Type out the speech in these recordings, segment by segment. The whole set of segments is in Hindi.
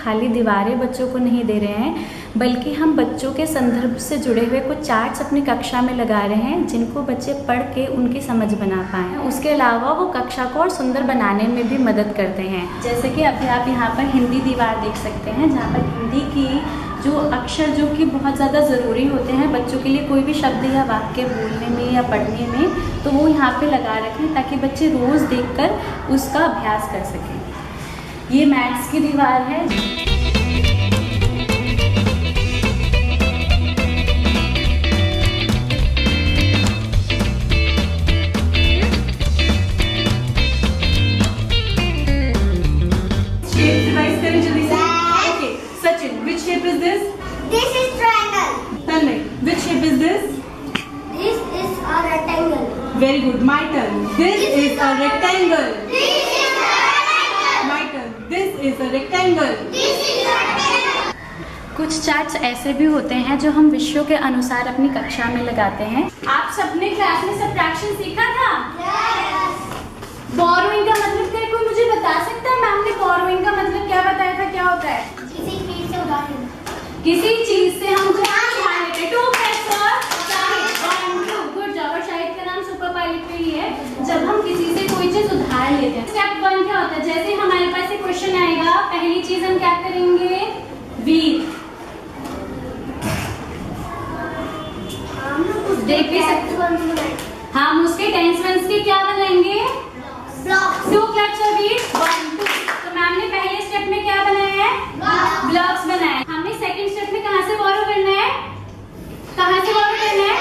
खाली दीवारें बच्चों को नहीं दे रहे हैं, बल्कि हम बच्चों के संदर्भ से जुड़े हुए कुछ चार्ट्स अपनी कक्षा में लगा रहे हैं जिनको बच्चे पढ़ के उनकी समझ बना पाएँ। उसके अलावा वो कक्षा को और सुंदर बनाने में भी मदद करते हैं। जैसे कि अभी आप यहाँ पर हिंदी दीवार देख सकते हैं, जहाँ पर हिंदी की जो अक्षर जो कि बहुत ज़्यादा ज़रूरी होते हैं बच्चों के लिए, कोई भी शब्द या वाक्य बोलने में या पढ़ने में, तो वो यहाँ पे लगा रखें ताकि बच्चे रोज़ देखकर उसका अभ्यास कर सकें। ये मैथ्स की दीवार है। Which shape is this? This is triangle. Tanmay, which shape is this? This is a rectangle. Very good. My turn. This is a rectangle. This is a rectangle. My turn. This is a rectangle. This is a rectangle. कुछ चार्ट्स ऐसे भी होते हैं जो हम विषयों के अनुसार अपनी कक्षा में लगाते हैं। आप सबने क्लास में सबट्रैक्शन सीखा था? Yes. बोरोइंग का मतलब क्या है, कोई मुझे बता सकता है? मैम ने बोरोइंग का मतलब क्या बताया था, क्या होता है? किसी चीज से उधार लेना। किसी चीज से हम उधार लेते हैं। 2 पेपर शाहिद 1 2 गुड जॉब। और शाहिद का नाम सुपर पायलट पे ही है। जब हम किसी से कोई चीज उधार लेते हैं, स्टेप 1 क्या होता है? जैसे हमारे पास एक क्वेश्चन आएगा, पहली चीज हम क्या करेंगे? वीर देख भी सकते, हम उसके टेंस वेंस के क्या बनाएंगे? ब्लॉक्स। 2 clutch of wheat 1 2। तो मैम ने पहले स्टेप में क्या बनाया है? ब्लॉक्स बनाए। हमने सेकंड स्टेप में कहाँ से बोरो करना है? कहाँ से बोरो करना है?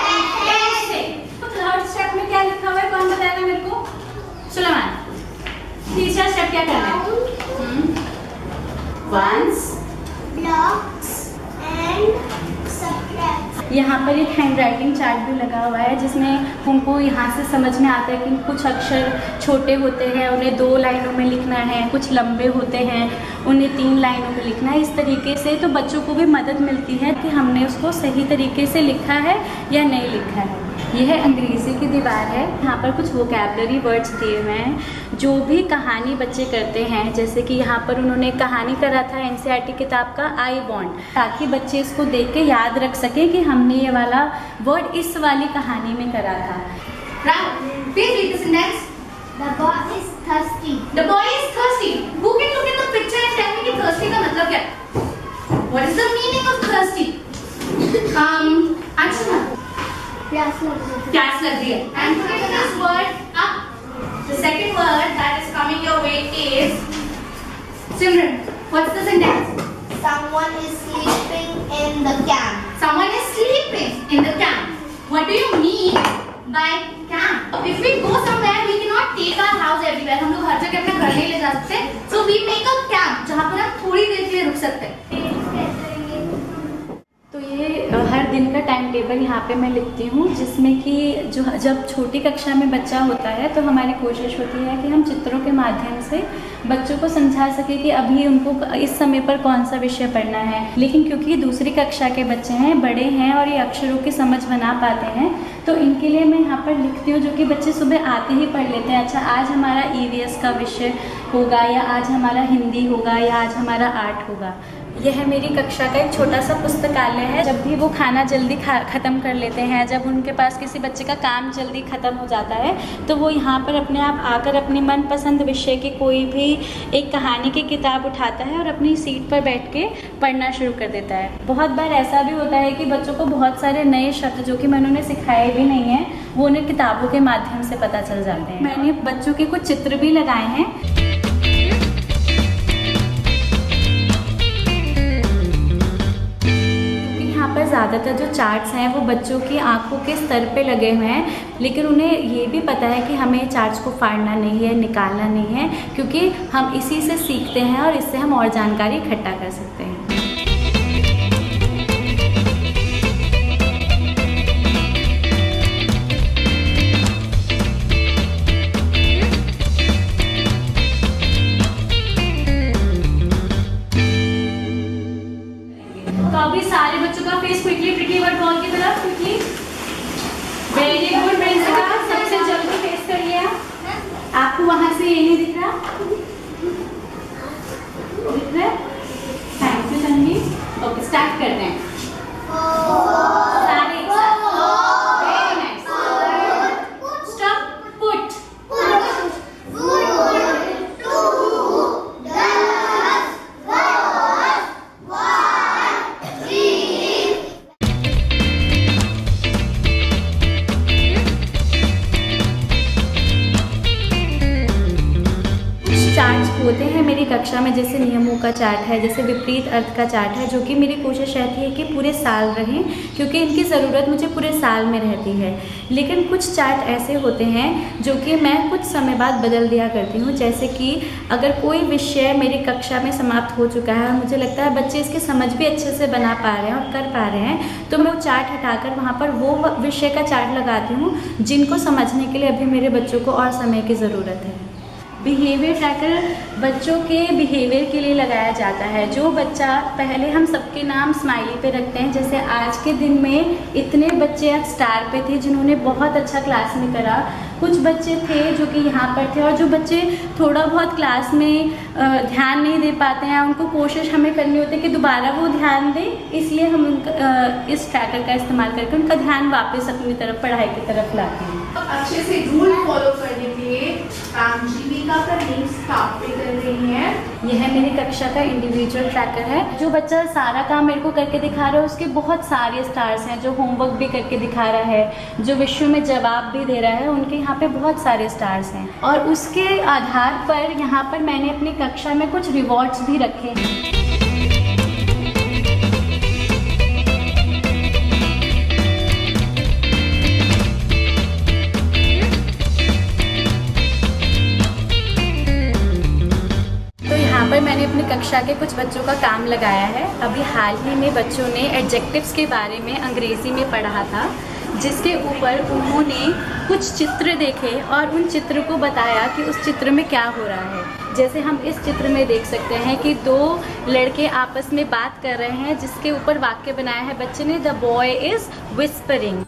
टेंस से। तो थर्ड स्टेप में क्या लिखा हुआ है, कौन बताएगा मेरे को? सुलेमान। तीसरा स्टेप क्या करना है? Ones, blocks and subtract. यहाँ पर एक हैंड राइटिंग चार्ट भी लगा हुआ है जिसमें उनको यहाँ से समझ में आता है कि कुछ अक्षर छोटे होते हैं, उन्हें 2 लाइनों में लिखना है, कुछ लंबे होते हैं, उन्हें 3 लाइनों में लिखना है। इस तरीके से तो बच्चों को भी मदद मिलती है कि हमने उसको सही तरीके से लिखा है या नहीं लिखा है। यह अंग्रेज़ी की दीवार है। यहाँ पर कुछ वोकैबुलरी वर्ड्स दिए हुए हैं। जो भी कहानी बच्चे करते हैं, जैसे कि यहाँ पर उन्होंने कहानी करा था एनसीईआरटी किताब का आई बॉन्ड, ताकि बच्चे इसको देख के याद रख सकें कि हमने ये वाला वर्ड इस वाली कहानी में करा था। Please read the sentence. The boy is thirsty. The boy is thirsty. Who can look at the picture and tell me कि thirsty का मतलब क्या? What is the meaning of thirsty? Anshana. प्यास लग रही है। प्यास लग रही है. And put this word up. The second word that is coming your way is Simran. What's the sentence? Someone is sleeping in the camp. Someone is sleeping in the camp. What do you mean by camp? If we go somewhere, we cannot take our house everywhere. हम लोग हर जगह अपना घर नहीं ले जा सकते. So we make a camp जहाँ पर हम थोड़ी देर के लिए रुक सकते हैं. तो ये हर दिन का टाइम टेबल यहाँ पे मैं लिखती हूँ, जिसमें कि जब छोटी कक्षा में बच्चा होता है तो हमारी कोशिश होती है कि हम चित्रों के माध्यम से बच्चों को समझा सके कि अभी उनको इस समय पर कौन सा विषय पढ़ना है। लेकिन क्योंकि दूसरी कक्षा के बच्चे हैं, बड़े हैं और ये अक्षरों की समझ बना पाते हैं, तो इनके लिए मैं यहाँ पर लिखती हूँ जो कि बच्चे सुबह आते ही पढ़ लेते हैं। अच्छा, आज हमारा ईवीएस का विषय होगा, या आज हमारा हिंदी होगा, या आज हमारा आर्ट होगा। यह मेरी कक्षा का एक छोटा सा पुस्तकालय है। जब भी वो खाना जल्दी ख़त्म कर लेते हैं, जब उनके पास किसी बच्चे का काम जल्दी ख़त्म हो जाता है, तो वो यहाँ पर अपने आप आकर अपनी मनपसंद विषय की कोई भी एक कहानी की किताब उठाता है और अपनी सीट पर बैठ के पढ़ना शुरू कर देता है। बहुत बार ऐसा भी होता है कि बच्चों को बहुत सारे नए शब्द जो कि मैंने उन्हें सिखाए भी नहीं हैं, वो उन्हें किताबों के माध्यम से पता चल जाते हैं। मैंने बच्चों के कुछ चित्र भी लगाए हैं। पर ज़्यादातर जो चार्ट्स हैं वो बच्चों की आंखों के स्तर पे लगे हुए हैं, लेकिन उन्हें ये भी पता है कि हमें चार्ट्स को फाड़ना नहीं है, निकालना नहीं है, क्योंकि हम इसी से सीखते हैं और इससे हम और जानकारी इकट्ठा कर सकते हैं। तो अभी सारे बच्चों का face quickly pretty word ball की तरफ क्विकली। वेरी गुड प्रिंसिपल, सबसे जल्दी फेस करिए। आपको वहां से ये नहीं दिख रहा? दिख रहा है? स्टार्ट करते हैं सारे एक साथ। Very nice. Stop. Put. Charts होते हैं मेरी कक्षा में, जैसे नियमों का चार्ट है, जैसे विपरीत अर्थ का चार्ट है, जो कि मेरी कोशिश रहती है कि पूरे साल रहें, क्योंकि इनकी ज़रूरत मुझे पूरे साल में रहती है। लेकिन कुछ चार्ट ऐसे होते हैं जो कि मैं कुछ समय बाद बदल दिया करती हूँ। जैसे कि अगर कोई विषय मेरी कक्षा में समाप्त हो चुका है और मुझे लगता है बच्चे इसकी समझ भी अच्छे से बना पा रहे हैं और कर पा रहे हैं, तो मैं वो चार्ट हटाकर वहाँ पर वो विषय का चार्ट लगाती हूँ जिनको समझने के लिए अभी मेरे बच्चों को और समय की ज़रूरत है। बिहेवियर ट्रैकर बच्चों के बिहेवियर के लिए लगाया जाता है। जो बच्चा, पहले हम सबके नाम स्माइली पे रखते हैं, जैसे आज के दिन में इतने बच्चे आज स्टार पे थे जिन्होंने बहुत अच्छा क्लास में करा। कुछ बच्चे थे जो कि यहाँ पर थे, और जो बच्चे थोड़ा बहुत क्लास में ध्यान नहीं दे पाते हैं, उनको कोशिश हमें करनी होती है कि दोबारा वो ध्यान दें, इसलिए हम उनका इस ट्रैकर का इस्तेमाल करके उनका ध्यान वापस अपनी तरफ, पढ़ाई की तरफ लाते हैं। अच्छे से रूल फॉलो करने के लिए जीविका का नेम स्टार्ट पे कर रही है। यह मेरी कक्षा का इंडिविजुअल ट्रैकर है। जो बच्चा सारा काम मेरे को करके दिखा रहा है उसके बहुत सारे स्टार्स हैं। जो होमवर्क भी करके दिखा रहा है, जो विषयों में जवाब भी दे रहा है, उनके यहाँ पे बहुत सारे स्टार्स हैं। और उसके आधार पर यहाँ पर मैंने अपनी कक्षा में कुछ रिवॉर्ड्स भी रखे हैं। पर मैंने अपनी कक्षा के कुछ बच्चों का काम लगाया है। अभी हाल ही में बच्चों ने एडजेक्टिव्स के बारे में अंग्रेज़ी में पढ़ा था, जिसके ऊपर उन्होंने कुछ चित्र देखे और उन चित्र को बताया कि उस चित्र में क्या हो रहा है। जैसे हम इस चित्र में देख सकते हैं कि दो लड़के आपस में बात कर रहे हैं, जिसके ऊपर वाक्य बनाया है बच्चे ने, द बॉय इज़ विस्परिंग।